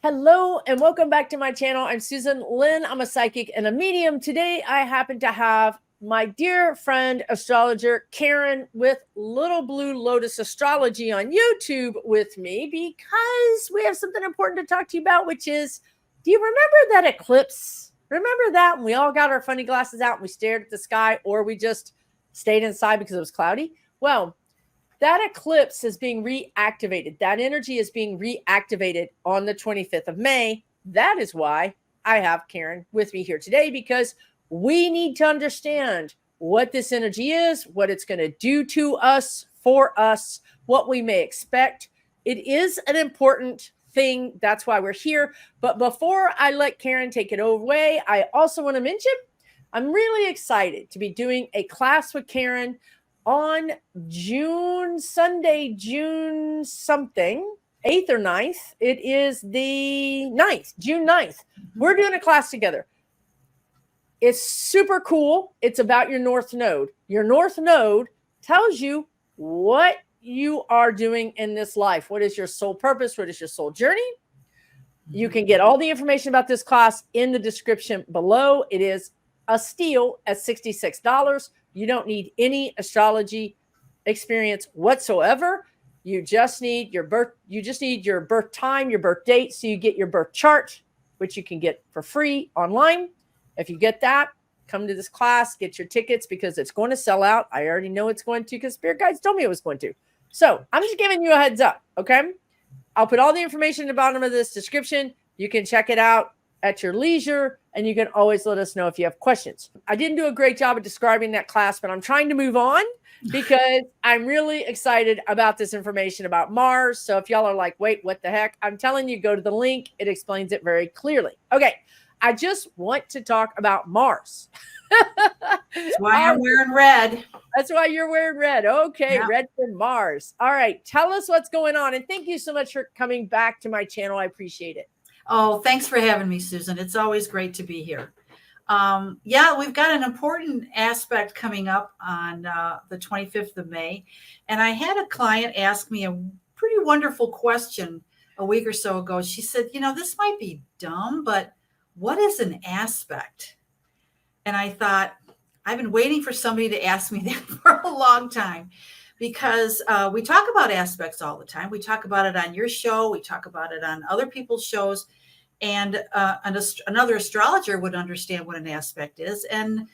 Hello and welcome back to my channel. I'm Susan Lynn. I'm a psychic and a medium. Today I happen to have my dear friend astrologer Karin with Little Blue Lotus Astrology on YouTube with me because we have something important to talk to you about, which is, do you remember that eclipse? Remember that when we all got our funny glasses out and we stared at the sky, or we just stayed inside because it was cloudy? Well, that eclipse is being reactivated. That energy is being reactivated on the 25th of May. That is why I have Karin with me here today, because we need to understand what this energy is, what it's going to do to us, for us, what we may expect. It is an important thing. That's why we're here. But before I let Karin take it away, I also want to mention I'm really excited to be doing a class with Karin on Sunday, June something, 8th or 9th. It is the 9th, June 9th. We're doing a class together. It's super cool. It's about your North Node. Your North Node tells you what you are doing in this life. What is your soul purpose? What is your soul journey? You can get all the information about this class in the description below. It is a steal at $66. You don't need any astrology experience whatsoever. You just need your birth. You just need your birth time, your birth date. So you get your birth chart, which you can get for free online. If you get that, come to this class, get your tickets, because it's going to sell out. I already know it's going to, because Spirit Guides told me it was going to. So I'm just giving you a heads up. Okay. I'll put all the information at the bottom of this description. You can check it out at your leisure, and you can always let us know if you have questions. I didn't do a great job of describing that class, but I'm trying to move on because I'm really excited about this information about Mars. So if y'all are like, wait, what the heck? I'm telling you, go to the link. It explains it very clearly. Okay. I just want to talk about Mars. That's why I'm wearing red. That's why you're wearing red. Okay. Yeah. Red for Mars. All right. Tell us what's going on. And thank you so much for coming back to my channel. I appreciate it. Oh, thanks for having me, Susan. It's always great to be here. Yeah, we've got an important aspect coming up on the 25th of May. And I had a client ask me a pretty wonderful question a week or so ago. She said, you know, this might be dumb, but what is an aspect? And I thought, I've been waiting for somebody to ask me that for a long time, because we talk about aspects all the time. We talk about it on your show. We talk about it on other people's shows. And another astrologer would understand what an aspect is. And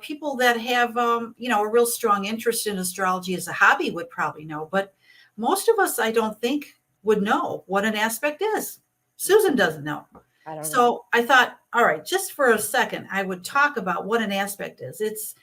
people that have, you know, a real strong interest in astrology as a hobby would probably know. But most of us, I don't think, would know what an aspect is. Susan doesn't know. So I thought, all right, just for a second, I would talk about what an aspect is. It's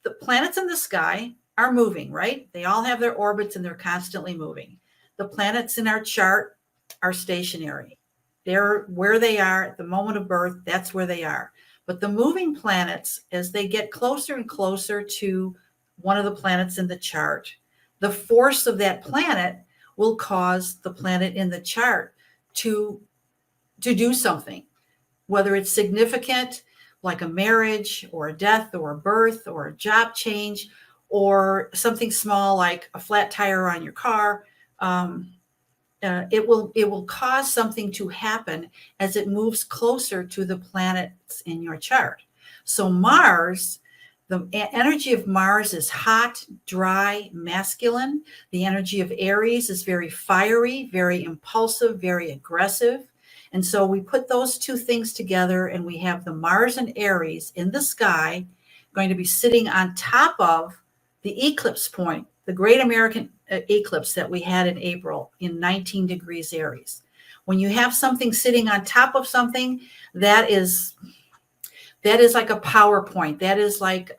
the planets in the sky are moving, right? They all have their orbits and they're constantly moving. The planets in our chart are stationary. They're where they are at the moment of birth. That's where they are. But the moving planets, as they get closer and closer to one of the planets in the chart, the force of that planet will cause the planet in the chart to do something, whether it's significant, like a marriage or a death or a birth or a job change, or something small like a flat tire on your car. It will cause something to happen as it moves closer to the planets in your chart. So Mars, the energy of Mars is hot, dry, masculine. The energy of Aries is very fiery, very impulsive, very aggressive. And so we put those two things together, and we have the Mars and Aries in the sky going to be sitting on top of the eclipse point, the Great American Eclipse that we had in April in 19 degrees Aries. When you have something sitting on top of something, that is like a PowerPoint. That is like,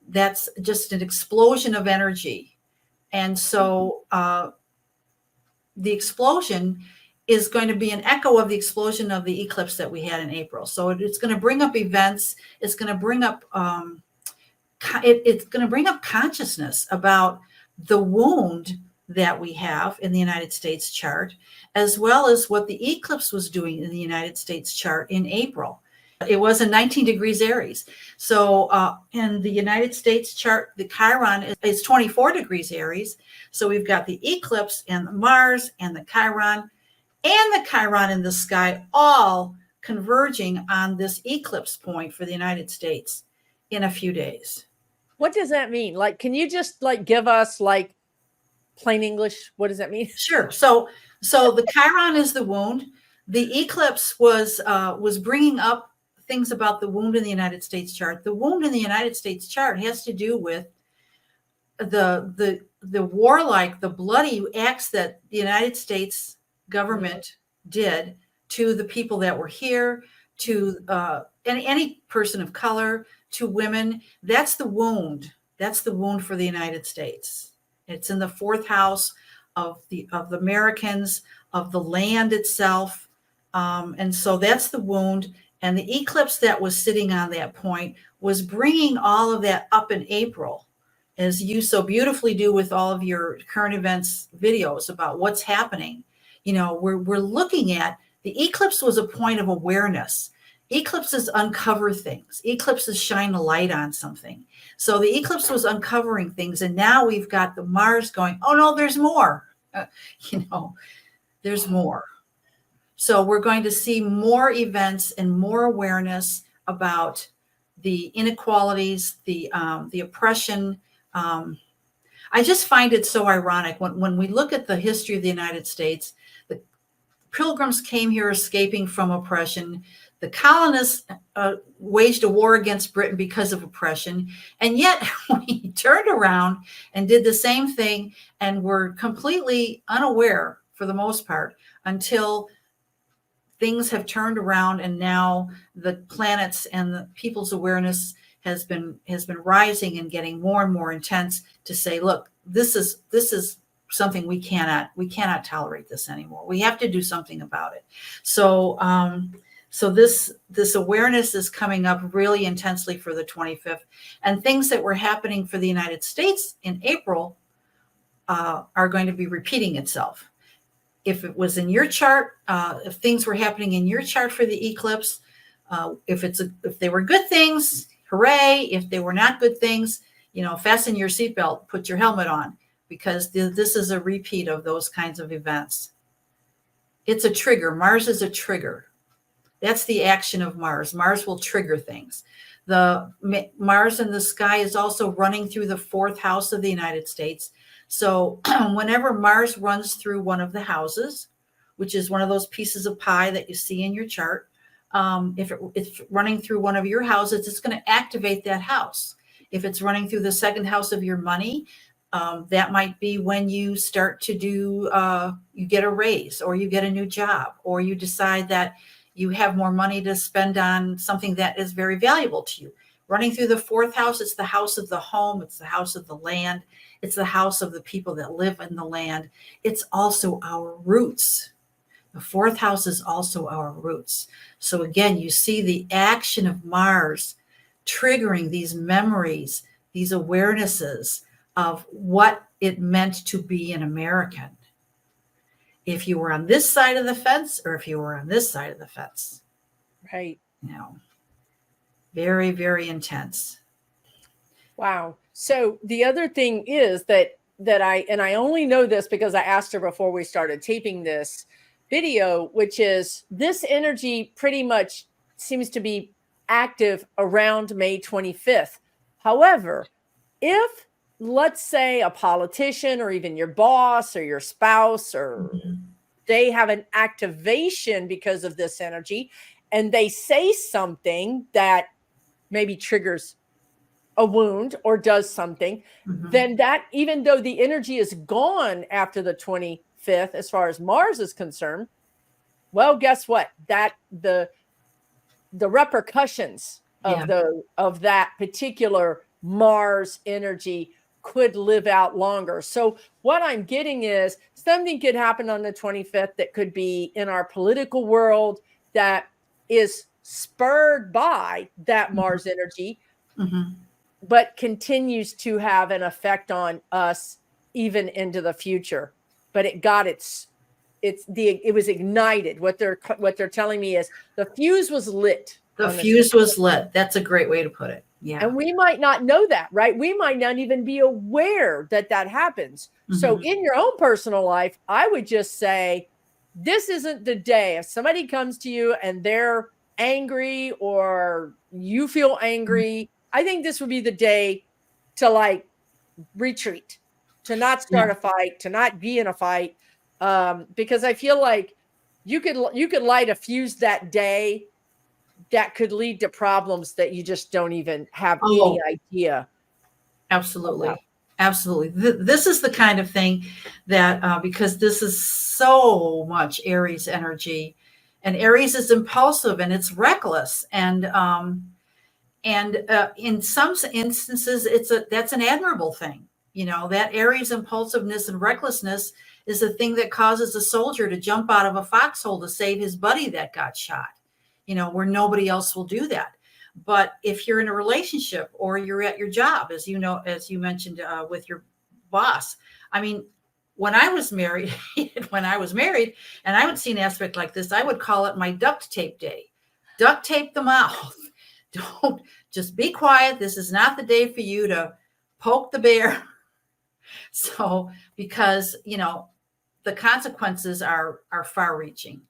that's just an explosion of energy. And so the explosion is going to be an echo of the explosion of the eclipse that we had in April. So it's going to bring up events. It's going to bring up it's going to bring up consciousness about the wound that we have in the United States chart, as well as what the eclipse was doing in the United States chart in April. It was in 19 degrees Aries. So in the United States chart, the Chiron is 24 degrees Aries. So we've got the eclipse and the Mars and the Chiron. and the Chiron in the sky, all converging on this eclipse point for the United States in a few days. What does that mean? Like, can you just like give us like plain English? What does that mean? Sure. So the Chiron is the wound. The eclipse was bringing up things about the wound in the United States chart. The wound in the United States chart has to do with the warlike, the bloody acts that the United States government did to the people that were here, to any person of color, to women. That's the wound. That's the wound for the United States. It's in the fourth house of the Americans, of the land itself. And so that's the wound. And the eclipse that was sitting on that point was bringing all of that up in April, as you so beautifully do with all of your current events videos about what's happening. You know, we're looking at the eclipse was a point of awareness. Eclipses uncover things. Eclipses shine a light on something. So the eclipse was uncovering things. And now we've got the Mars going, oh no, there's more. There's more. So we're going to see more events and more awareness about the inequalities, the oppression. I just find it so ironic when we look at the history of the United States. The Pilgrims came here escaping from oppression. The colonists waged a war against Britain because of oppression. And yet we turned around and did the same thing and were completely unaware, for the most part, until things have turned around, and now the planets and the people's awareness has been rising and getting more and more intense to say, look, this is something we cannot tolerate this anymore. We have to do something about it. So this awareness is coming up really intensely for the 25th, and things that were happening for the United States in April are going to be repeating itself. If it was in your chart, if things were happening in your chart for the eclipse, if they were good things, hooray. If they were not good things, fasten your seatbelt, put your helmet on, because this is a repeat of those kinds of events. It's a trigger. Mars is a trigger. That's the action of Mars. Mars will trigger things. The Mars in the sky is also running through the fourth house of the United States. So whenever Mars runs through one of the houses, which is one of those pieces of pie that you see in your chart, if it's running through one of your houses, it's going to activate that house. If it's running through the second house of your money, that might be when you start to you get a raise, or you get a new job, or you decide that you have more money to spend on something that is very valuable to you. Running through the fourth house, it's the house of the home. It's the house of the land. It's the house of the people that live in the land. It's also our roots. The fourth house is also our roots. So again, you see the action of Mars triggering these memories, these awarenesses of what it meant to be an American. If you were on this side of the fence, or if you were on this side of the fence. Right. Very, very intense. Wow. So the other thing is that I only know this because I asked her before we started taping this video, which is this energy pretty much seems to be active around May 25th. However, if, let's say, a politician or even your boss or your spouse or they have an activation because of this energy, and they say something that maybe triggers a wound or does something, then that, even though the energy is gone after the 25th, as far as Mars is concerned, well, guess what? That the repercussions of that particular Mars energy could live out longer. So what I'm getting is something could happen on the 25th that could be in our political world that is spurred by that Mars energy, but continues to have an effect on us even into the future. But it got it was ignited. What they're telling me is the fuse was lit. The fuse was lit. That's a great way to put it. Yeah. And we might not know that, right? We might not even be aware that happens. So in your own personal life, I would just say, this isn't the day. If somebody comes to you and they're angry or you feel angry, I think this would be the day to like retreat, to not Yeah. start a fight, to not be in a fight. Because I feel like you could light a fuse that day that could lead to problems that you just don't even have any Oh, idea absolutely. about. Absolutely. This is the kind of thing that, because this is so much Aries energy, and Aries is impulsive and it's reckless. And in some instances, that's an admirable thing. That Aries impulsiveness and recklessness is the thing that causes a soldier to jump out of a foxhole to save his buddy that got shot, where nobody else will do that. But if you're in a relationship or you're at your job, as you mentioned with your boss, I mean, when I was married, and I would see an aspect like this, I would call it my duct tape day. Duct tape the mouth. Don't just be quiet. This is not the day for you to poke the bear. So, because the consequences are far-reaching,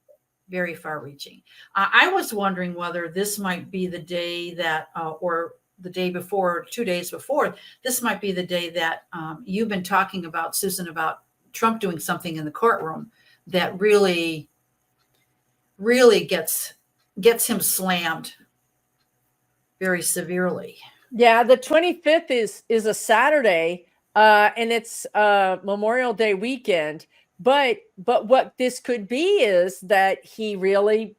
very far-reaching. I was wondering whether this might be the day that, or the day before, 2 days before, this might be the day that you've been talking about, Susan, about Trump doing something in the courtroom that really, really gets him slammed very severely. Yeah, the 25th is a Saturday, and it's Memorial Day weekend. But what this could be is that he really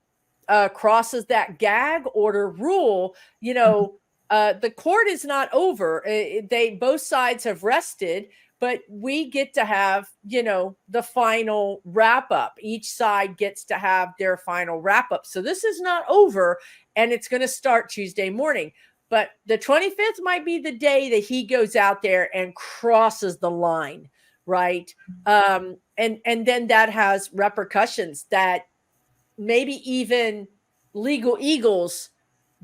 crosses that gag order rule. The court is not over. They both sides have rested, but we get to have the final wrap up. Each side gets to have their final wrap up. So this is not over, and it's going to start Tuesday morning. But the 25th might be the day that he goes out there and crosses the line, right? And then that has repercussions that maybe even legal eagles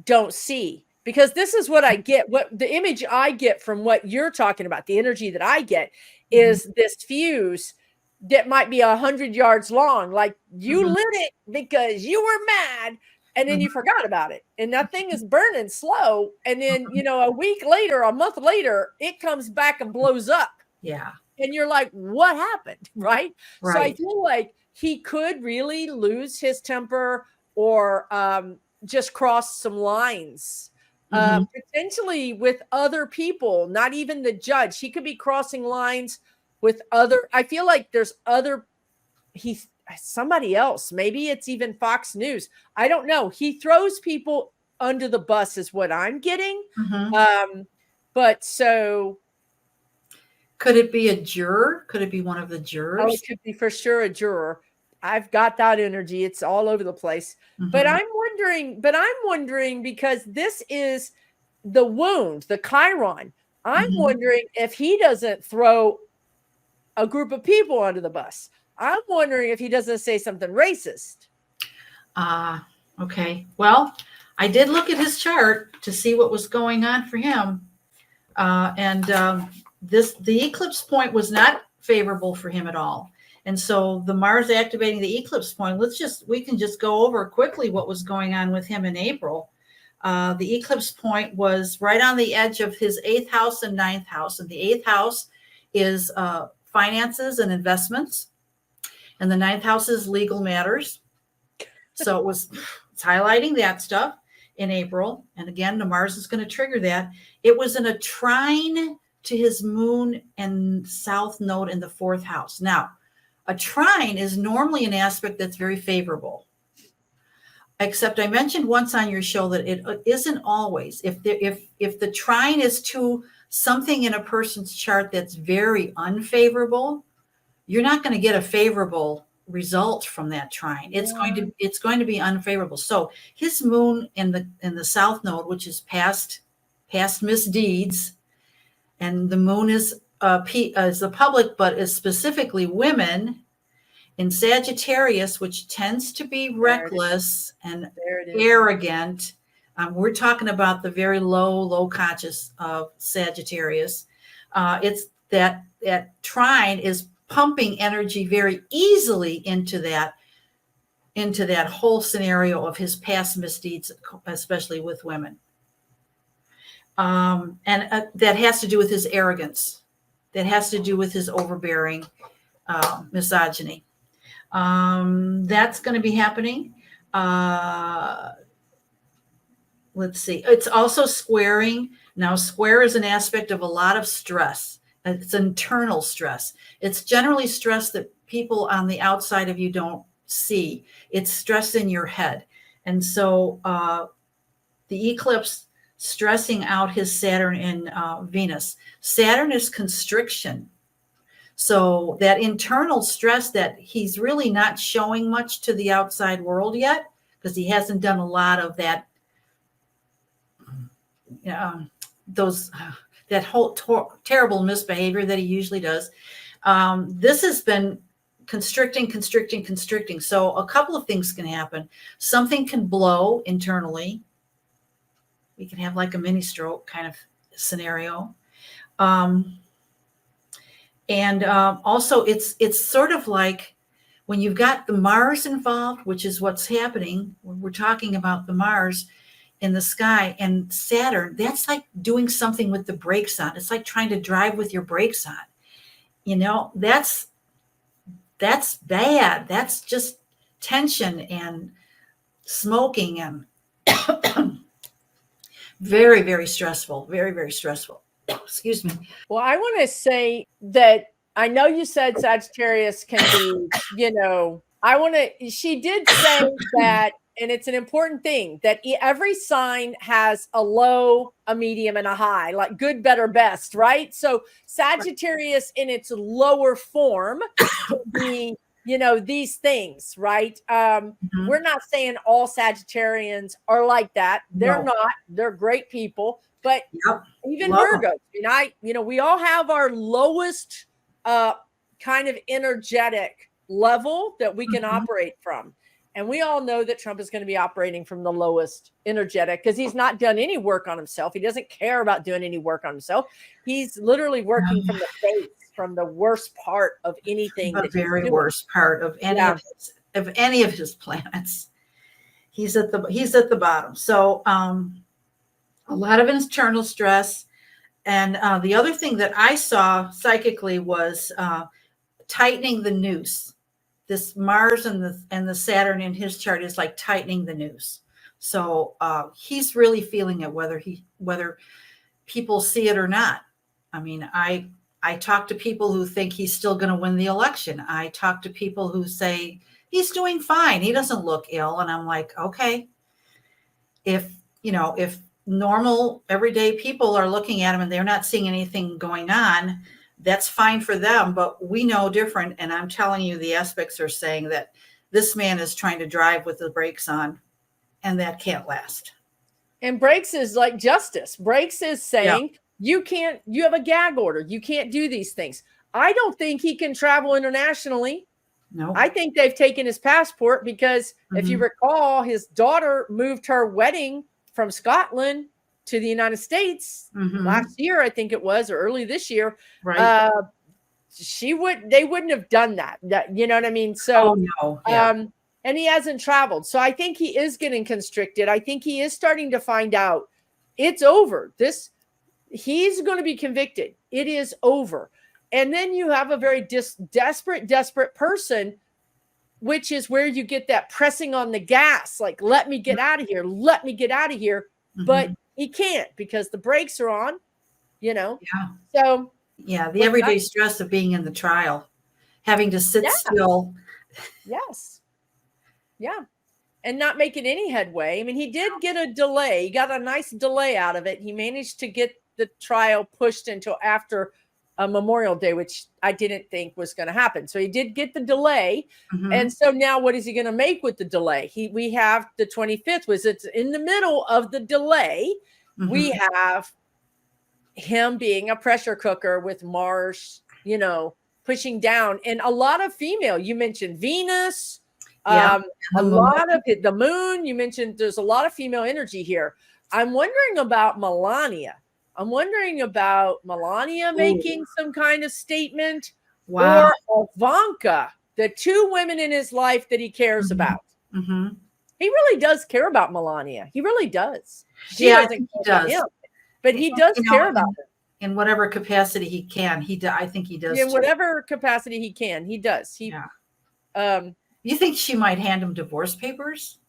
don't see. Because this is what I get, what the image I get from what you're talking about, the energy that I get is this fuse that might be 100 yards long. Like you lit it because you were mad, and then you forgot about it, and that thing is burning slow, and then a week later, a month later, it comes back and blows up. Yeah. And you're like, what happened? Right. So I Right. feel like he could really lose his temper or just cross some lines, potentially with other people, not even the judge. He could be crossing lines with other. I feel like there's somebody else. Maybe it's even Fox News. I don't know. He throws people under the bus is what I'm getting. But so could it be a juror? Could it be one of the jurors? Oh, it could be for sure a juror. I've got that energy. It's all over the place. But I'm wondering because this is the wound, the Chiron. I'm wondering if he doesn't throw a group of people under the bus. I'm wondering if he doesn't say something racist. Okay. Well, I did look at his chart to see what was going on for him. The eclipse point was not favorable for him at all. And so the Mars activating the eclipse point, we can just go over quickly what was going on with him in April. The eclipse point was right on the edge of his 8th house and 9th house. And the 8th house is finances and investments. And the 9th house is legal matters. So it's highlighting that stuff in April. And again, the Mars is going to trigger that. It was in a trine to his moon and south node in the 4th house. Now, a trine is normally an aspect that's very favorable. Except I mentioned once on your show that it isn't always. If the trine is to something in a person's chart that's very unfavorable, you're not going to get a favorable result from that trine. It's going to be unfavorable. So his moon in the south node, which is past misdeeds, and the moon is the public, but is specifically women in Sagittarius, which tends to be reckless and arrogant. We're talking about the very low conscious of Sagittarius. It's that trine is pumping energy very easily into that into that whole scenario of his past misdeeds, especially with women. And that has to do with his arrogance. That has to do with his overbearing misogyny. That's going to be happening. Let's see. It's also squaring. Now, square is an aspect of a lot of stress. It's internal stress. It's generally stress that people on the outside of you don't see. It's stress in your head. And so the eclipse stressing out his Saturn and Venus. Saturn is constriction. So that internal stress that he's really not showing much to the outside world yet, because he hasn't done a lot of that, that whole terrible misbehavior that he usually does. This has been constricting. So a couple of things can happen. Something can blow internally. We can have like a mini stroke kind of scenario. Also it's sort of like when you've got the Mars involved, which is what's happening when we're talking about the Mars in the sky, and Saturn, that's like doing something with the brakes on. It's like trying to drive with your brakes on. That's bad. That's just tension and smoking and very, very stressful. Very, very stressful. Excuse me. Well, I want to say that I know you said Sagittarius can be, she did say that, and it's an important thing, that every sign has a low, a medium, and a high, like good, better, best, right? So Sagittarius in its lower form can be, these things, right? We're not saying all Sagittarians are like that. They're not. They're great people. But even Virgo, we all have our lowest kind of energetic level that we can operate from. And we all know that Trump is going to be operating from the lowest energetic because he's not done any work on himself. He doesn't care about doing any work on himself. He's literally working from the base, from the worst part of anything. The very worst part of any of his planets. He's at the bottom. So a lot of internal stress. And the other thing that I saw psychically was tightening the noose. This Mars and the Saturn in his chart is like tightening the noose. So he's really feeling it, whether people see it or not. I mean, I talk to people who think he's still going to win the election. I talk to people who say he's doing fine. He doesn't look ill. And I'm like, okay, if normal everyday people are looking at him and they're not seeing anything going on, that's fine for them, but we know different. And I'm telling you, the aspects are saying that this man is trying to drive with the brakes on, and that can't last. And brakes is like justice. Brakes is saying you have a gag order. You can't do these things. I don't think he can travel internationally. No. I think they've taken his passport because if you recall, his daughter moved her wedding from Scotland to the United States last year, I think it was, or early this year. Right. They wouldn't have done that. You know what I mean? So, and he hasn't traveled. So I think he is getting constricted. I think he is starting to find out it's over. He's going to be convicted. It is over. And then you have a very desperate person, which is where you get that pressing on the gas, like, let me get out of here. Let me get out of here. But he can't because the brakes are on, So the everyday stress of being in the trial, having to sit still. Yes. Yeah. And not making any headway. I mean, he did get a delay. He got a nice delay out of it. He managed to get the trial pushed until after Memorial Day, which I didn't think was going to happen. So he did get the delay. And so now what is he going to make with the delay? We have the 25th was it's in the middle of the delay. We have him being a pressure cooker with Mars, pushing down, and a lot of female. You mentioned Venus, a lot of the moon. You mentioned there's a lot of female energy here. I'm wondering about Melania. Making some kind of statement, or Ivanka, the two women in his life that he cares about. Mm-hmm. He really does care about Melania. He really does. She Yeah, I doesn't think he care about does. him, but he does care about her. In whatever capacity he can. I think he does. In too. whatever capacity he can, he does. Yeah. Um, You think she might hand him divorce papers?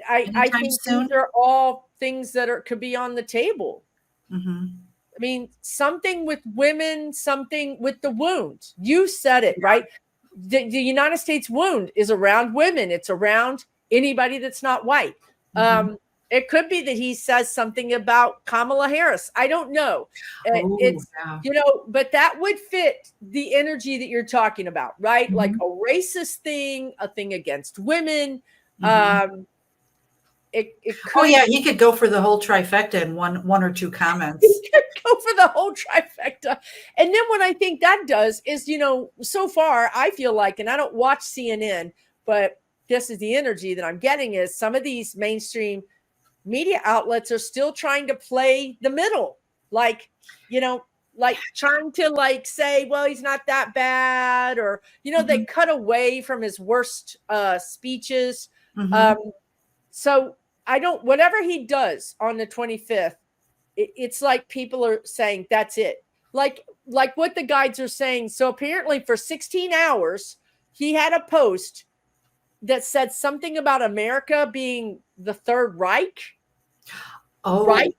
I Anytime think soon? these are all things that could be on the table. Mm-hmm. I mean, something with women, something with the wound. You said it, right? The United States wound is around women. It's around anybody that's not white. Mm-hmm. It could be that he says something about Kamala Harris. I don't know. It's, but that would fit the energy that you're talking about, right? Mm-hmm. Like a racist thing, a thing against women. Mm-hmm. It could. Oh yeah, he could go for the whole trifecta in one or two comments. He could go for the whole trifecta. And then what I think that does is, so far I feel like, and I don't watch CNN, but this is the energy that I'm getting, is some of these mainstream media outlets are still trying to play the middle, like trying to say, well, he's not that bad, or they cut away from his worst speeches. Mm-hmm. So whatever he does on the 25th, it's like people are saying that's it. Like what the guides are saying. So apparently for 16 hours, he had a post that said something about America being the Third Reich. Oh, right.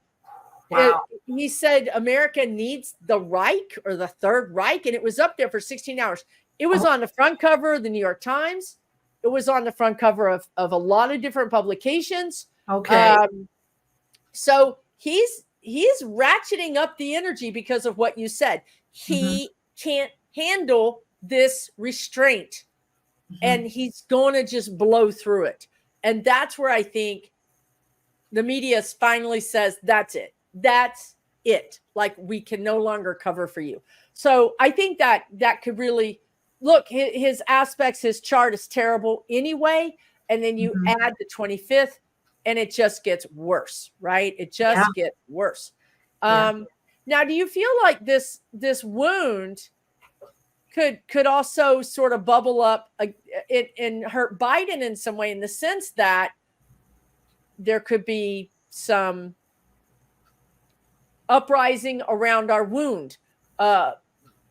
Wow. He said America needs the Reich or the Third Reich. And it was up there for 16 hours. It was on the front cover of the New York Times. It was on the front cover of a lot of different publications. Okay. So he's ratcheting up the energy because of what you said. He can't handle this restraint, and he's going to just blow through it. And that's where I think the media finally says, that's it. That's it. Like, we can no longer cover for you. So I think that could really look, his aspects, his chart is terrible anyway. And then you add the 25th, and it just gets worse, right? It just gets worse. Now, do you feel like this wound could also sort of bubble up and hurt Biden in some way, in the sense that there could be some uprising around our wound,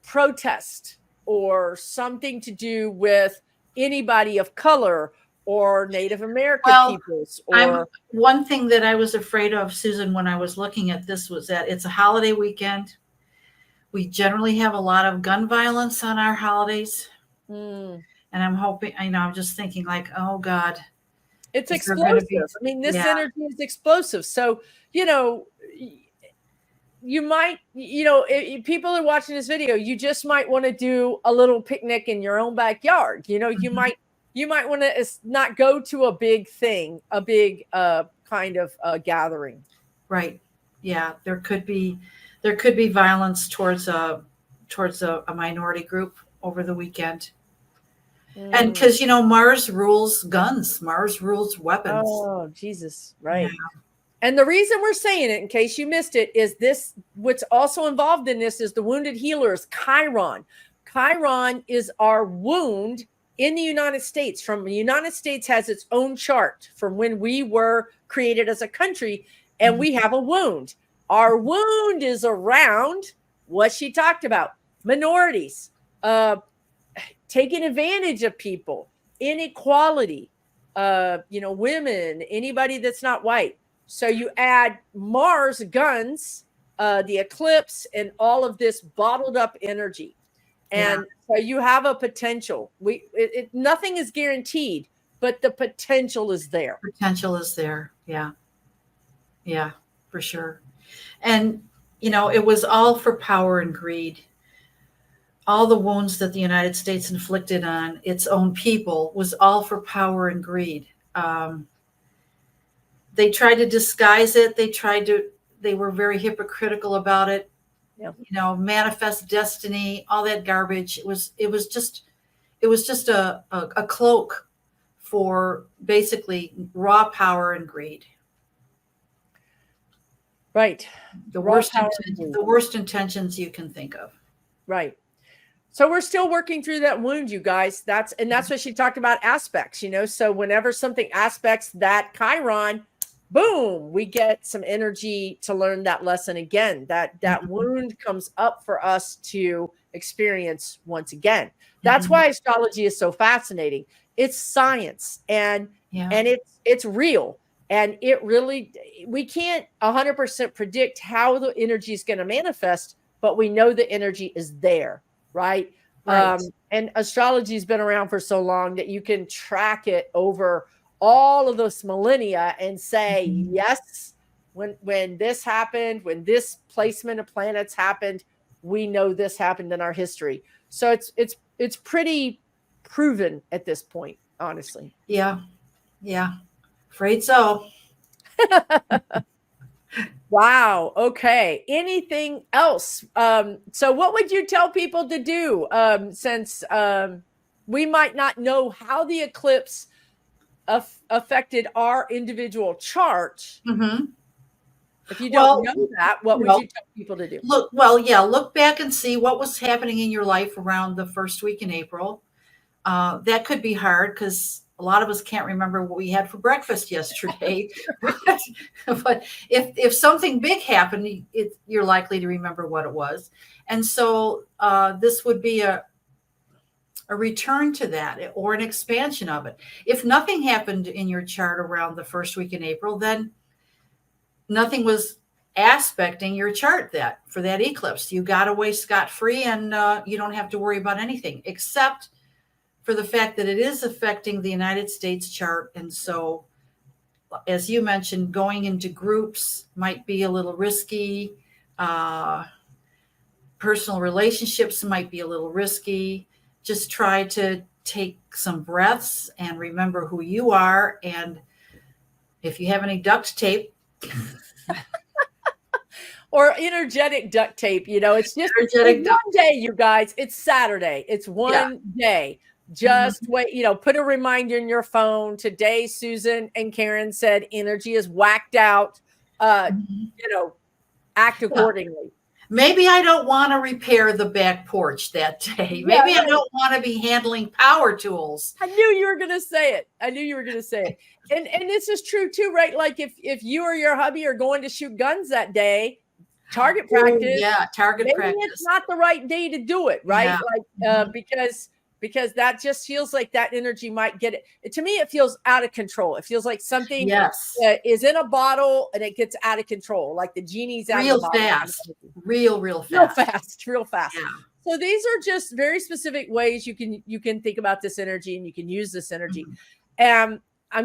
protest, or something to do with anybody of color or Native American peoples? Or one thing that I was afraid of, Susan, when I was looking at this, was that it's a holiday weekend. We generally have a lot of gun violence on our holidays. And I'm hoping, I'm just thinking like, oh God. It's explosive. I mean, this energy is explosive. So, you might, if people are watching this video, you just might want to do a little picnic in your own backyard. You might want to not go to a big thing, a big kind of gathering. Right. Yeah. There could be violence towards a minority group over the weekend. And because, Mars rules guns, Mars rules weapons. Oh, Jesus. Right. Yeah. And the reason we're saying it, in case you missed it, is this, what's also involved in this is the wounded healers, Chiron. Chiron is our wound in the United States. From the United States has its own chart from when we were created as a country, and we have a wound. Our wound is around what she talked about: minorities, taking advantage of people, inequality, women, anybody that's not white. So you add Mars, guns, the eclipse, and all of this bottled up energy. And so you have a potential. Nothing is guaranteed, but the potential is there. Potential is there. Yeah. Yeah, for sure. And, it was all for power and greed. All the wounds that the United States inflicted on its own people was all for power and greed. They tried to disguise it. They were very hypocritical about it. Yeah. Manifest destiny, all that garbage. It was just a cloak for basically raw power and greed. Right. The worst intentions you can think of. Right. So we're still working through that wound, you guys. That's what she talked about, aspects, so whenever something aspects that Chiron, boom, we get some energy to learn that lesson again. That wound comes up for us to experience once again. That's why astrology is so fascinating. It's science, and it's real. And it really, we can't 100% predict how the energy is going to manifest, but we know the energy is there. Right. And astrology has been around for so long that you can track it over all of those millennia and say, yes, when this happened, when this placement of planets happened, we know this happened in our history. So it's pretty proven at this point, honestly. Yeah. Yeah. Afraid so. Wow. Okay. Anything else? So what would you tell people to do? Since we might not know how the eclipse affected our individual chart. If you don't know that, what would you tell people to do? Look back and see what was happening in your life around the first week in April. That could be hard because a lot of us can't remember what we had for breakfast yesterday. but if something big happened, you're likely to remember what it was. And so this would be a return to that, or an expansion of it. If nothing happened in your chart around the first week in April, then nothing was aspecting your chart for that eclipse. You got away scot-free, and you don't have to worry about anything except for the fact that it is affecting the United States chart. And so, as you mentioned, going into groups might be a little risky. Personal relationships might be a little risky. Just try to take some breaths and remember who you are. And if you have any duct tape, or energetic duct tape, it's just one day, you guys. It's Saturday. It's one day. Just wait, put a reminder in your phone. Today, Susan and Karin said energy is whacked out. Act accordingly. Maybe I don't want to repair the back porch that day. Maybe I don't want to be handling power tools. I knew you were going to say it. And this is true too, right? Like if you or your hubby are going to shoot guns that day, target practice. Target practice. It's not the right day to do it, right? Because that just feels like that energy might get it. To me, it feels out of control. It feels like something is in a bottle and it gets out of control, like the genie's out of the bottle. Real fast. Yeah. So these are just very specific ways you can think about this energy, and you can use this energy. I'm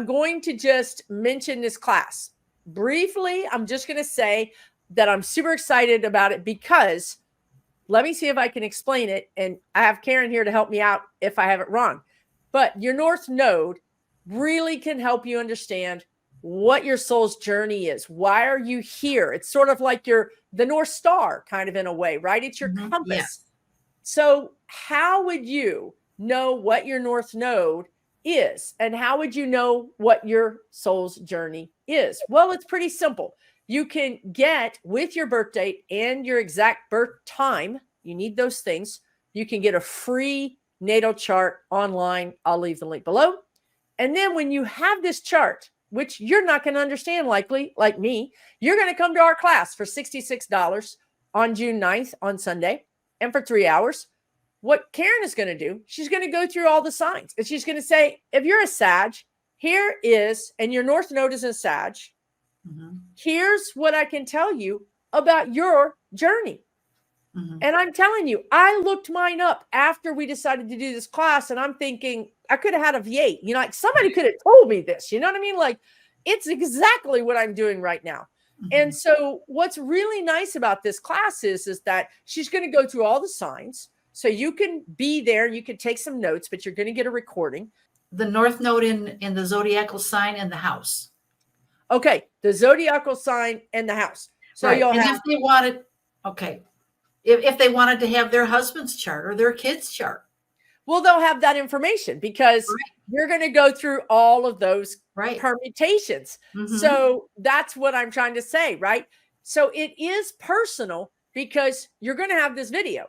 going to just mention this class briefly. I'm just going to say that I'm super excited about it because let me see if I can explain it. And I have Karin here to help me out if I have it wrong. But your North Node really can help you understand what your soul's journey is. Why are you here? It's sort of like the North Star, kind of, in a way, right? It's your compass. Yes. So how would you know what your North Node is? And how would you know what your soul's journey is? Well, it's pretty simple. You can get, with your birth date and your exact birth time, you need those things. You can get a free natal chart online. I'll leave the link below. And then when you have this chart, which you're not going to understand likely, like me, you're going to come to our class for $66 on June 9th on Sunday. And for 3 hours, what Karin is going to do, she's going to go through all the signs. And she's going to say, if you're a Sag, here is, and your North Node is in Sag, here's what I can tell you about your journey. And I'm telling you, I looked mine up after we decided to do this class, and I'm thinking I could have had a V8. Like somebody could have told me this. You know what I mean? Like it's exactly what I'm doing right now. And so what's really nice about this class is that she's going to go through all the signs. So you can be there, you can take some notes, but you're going to get a recording. The North Node in the zodiacal sign and the house. Okay, the zodiacal sign and the house. So you'll have, if they wanted, if they wanted to have their husband's chart or their kid's chart. Well, they'll have that information because you're going to go through all of those permutations. So that's what I'm trying to say, right? So it is personal because you're going to have this video.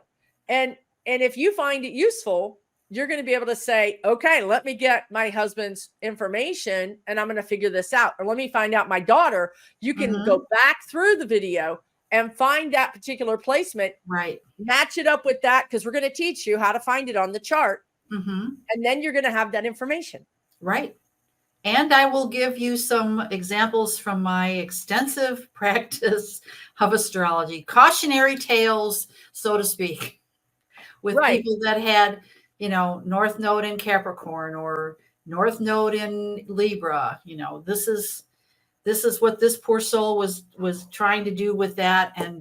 And And if you find it useful, you're going to be able to say, okay, let me get my husband's information and I'm going to figure this out. Or let me find out my daughter. You can go back through the video and find that particular placement. Right. Match it up with that, because we're going to teach you how to find it on the chart. And then you're going to have that information. Right. And I will give you some examples from my extensive practice of astrology, cautionary tales, so to speak, with people that had, you know, North Node in Capricorn or North Node in Libra. You know, this is what this poor soul was trying to do with that. And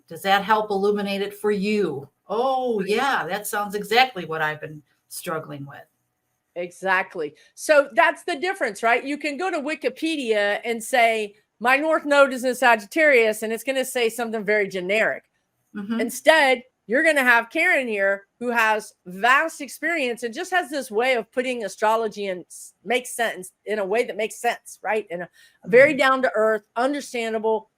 does that help illuminate it for you? Oh, yeah, that sounds exactly what I've been struggling with. Exactly. So that's the difference, right? You can go to Wikipedia and say, my North Node is in Sagittarius, and it's going to say something very generic. Instead, you're going to have Karin here, who has vast experience and just has this way of putting astrology and makes sense in a way that makes sense, right? In a very down to earth, understandable,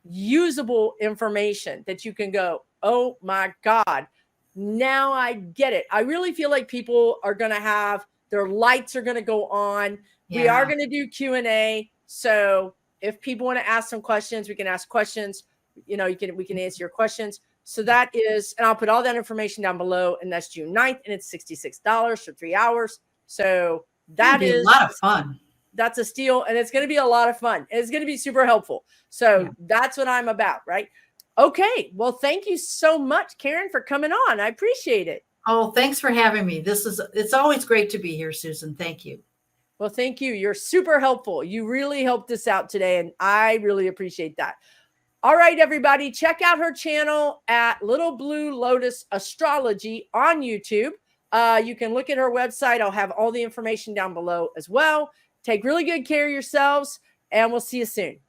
usable information that you can go, oh my God, now I get it. I really feel like people are going to have their lights are going to go on. Yeah. We are going to do Q&A. So if people want to ask some questions, we can ask questions. You know, we can answer your questions. So that is, and I'll put all that information down below, and that's June 9th, and it's $66 for 3 hours. So that is a lot of fun. That's a steal, and it's going to be a lot of fun. It's going to be super helpful. So that's what I'm about, right? Okay. Well, thank you so much, Karin, for coming on. I appreciate it. Oh, thanks for having me. It's always great to be here, Susan. Thank you. Well, thank you. You're super helpful. You really helped us out today, and I really appreciate that. All right, everybody, check out her channel at Little Blue Lotus Astrology on YouTube. You can look at her website. I'll have all the information down below as well. Take really good care of yourselves, and we'll see you soon.